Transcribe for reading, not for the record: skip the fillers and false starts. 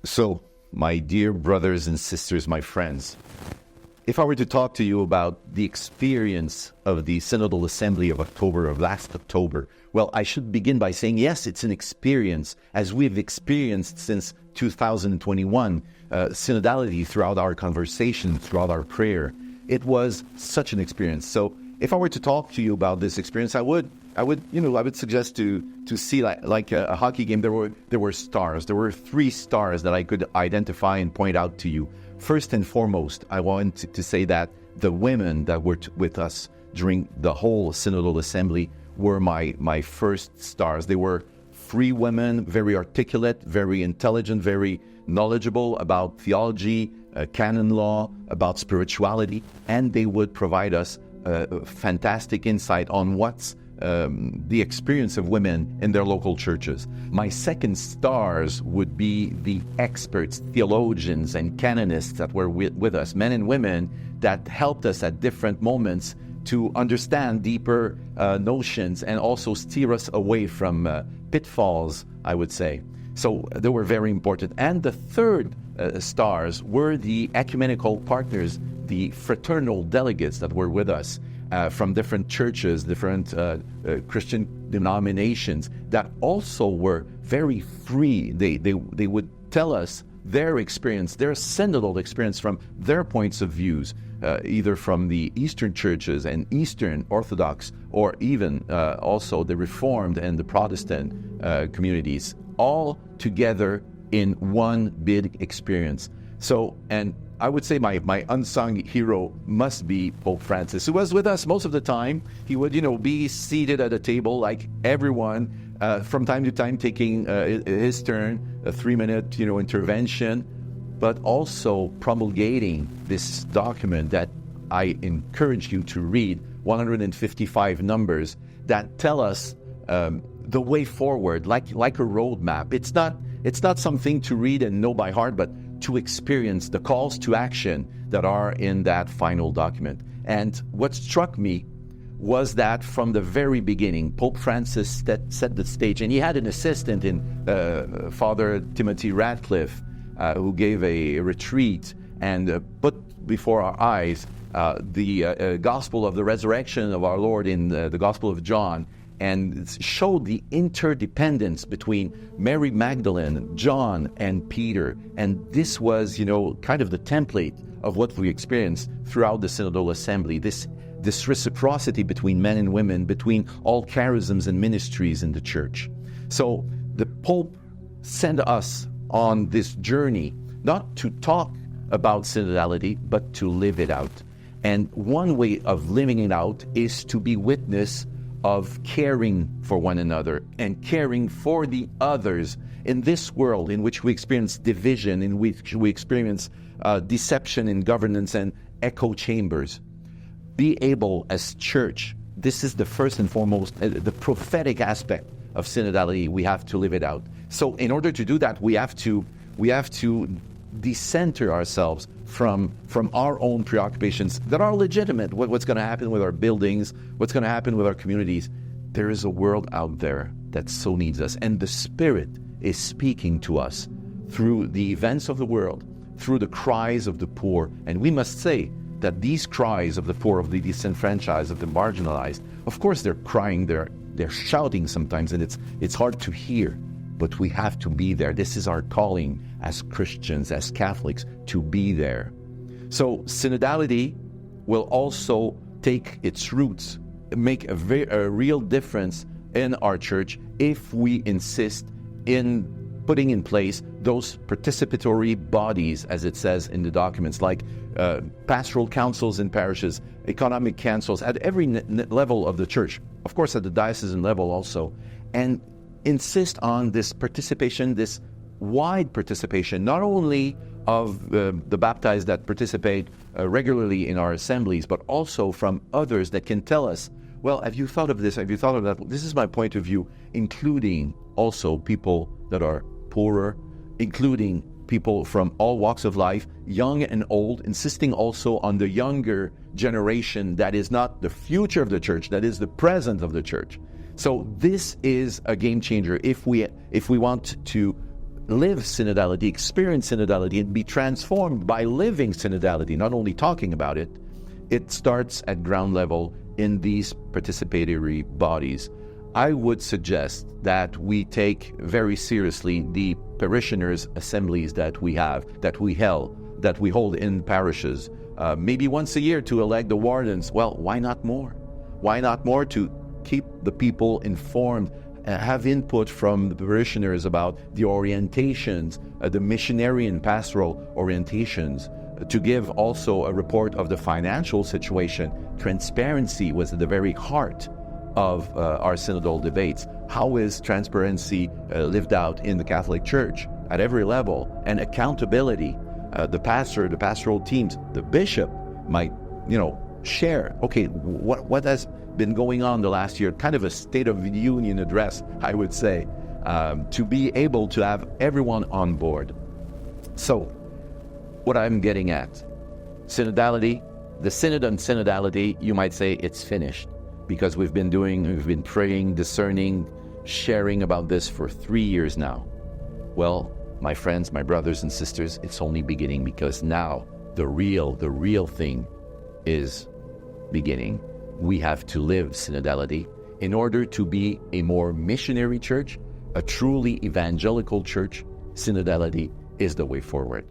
So, my dear brothers and sisters, my friends, if I were to talk to you about the experience of the Synodal Assembly of last October, well, I should begin by saying, yes, it's an experience, as we've experienced since 2021, synodality throughout our conversation, throughout our prayer. It was such an experience. So, if I were to talk to you about this experience, I would suggest to see like a hockey game. There were stars. There were 3 stars that I could identify and point out to you. First and foremost, I want to say that the women that were with us during the whole Synodal Assembly were my first stars. They were free women, very articulate, very intelligent, very knowledgeable about theology, canon law, about spirituality, and they would provide us fantastic insight on what's the experience of women in their local churches. My second stars would be the experts, theologians and canonists that were with us, men and women that helped us at different moments to understand deeper notions and also steer us away from pitfalls, I would say. So they were very important. And the third stars were the ecumenical partners, the fraternal delegates that were with us from different churches, different Christian denominations that also were very free. They would tell us their experience, their synodal experience from their points of views, either from the Eastern churches and Eastern Orthodox, or even also the Reformed and the Protestant communities, all together in one big experience. So, and I would say my unsung hero must be Pope Francis, who was with us most of the time. He would, be seated at a table like everyone, from time to time taking his turn, a 3-minute, intervention, but also promulgating this document that I encourage you to read, 155 numbers that tell us the way forward, like a roadmap. It's not something to read and know by heart, but to experience the calls to action that are in that final document. And what struck me was that from the very beginning, Pope Francis set the stage, and he had an assistant in Father Timothy Radcliffe, who gave a retreat and put before our eyes the gospel of the resurrection of our Lord in the Gospel of John, and showed the interdependence between Mary Magdalene, John, and Peter. And this was, kind of the template of what we experienced throughout the Synodal Assembly, this reciprocity between men and women, between all charisms and ministries in the church. So the Pope sent us on this journey, not to talk about synodality, but to live it out. And one way of living it out is to be witness of caring for one another and caring for the others in this world in which we experience division, in which we experience deception in governance and echo chambers. Be able as church, this is the first and foremost, the prophetic aspect of synodality. We have to live it out. So in order to do that, we have to decenter ourselves from our own preoccupations that are legitimate. What's going to happen with our buildings? What's going to happen with our communities? There is a world out there that so needs us. And the Spirit is speaking to us through the events of the world, through the cries of the poor. And we must say that these cries of the poor, of the disenfranchised, of the marginalized, of course they're crying, they're shouting sometimes, and it's hard to hear. But we have to be there. This is our calling as Christians, as Catholics, to be there. So synodality will also take its roots, make a real difference in our church if we insist in putting in place those participatory bodies, as it says in the documents, like pastoral councils in parishes, economic councils at every level of the church, of course at the diocesan level also, and insist on this participation, this wide participation, not only of the baptized that participate regularly in our assemblies, but also from others that can tell us, well, have you thought of this? Have you thought of that? This is my point of view, including also people that are poorer, including people from all walks of life, young and old, insisting also on the younger generation that is not the future of the church, that is the present of the church. So this is a game changer if we want to live synodality, experience synodality, and be transformed by living synodality, not only talking about it, it starts at ground level in these participatory bodies. I would suggest that we take very seriously the parishioners' assemblies that we have, that we hold in parishes, maybe once a year to elect the wardens. Well, why not more? Why not more to keep the people informed, have input from the parishioners about the orientations, the missionary and pastoral orientations, to give also a report of the financial situation. Transparency was at the very heart of our synodal debates. How is transparency lived out in the Catholic Church at every level? And accountability. The pastor, the pastoral teams, the bishop might, share, okay, what has been going on the last year, kind of a State of the Union address, I would say, to be able to have everyone on board. So, what I'm getting at, synodality, the synod on synodality, you might say it's finished, because we've been praying, discerning, sharing about this for 3 years now. Well, my friends, my brothers and sisters, it's only beginning, because now the real thing is beginning. We have to live synodality in order to be a more missionary church, a truly evangelical church. Synodality is the way forward.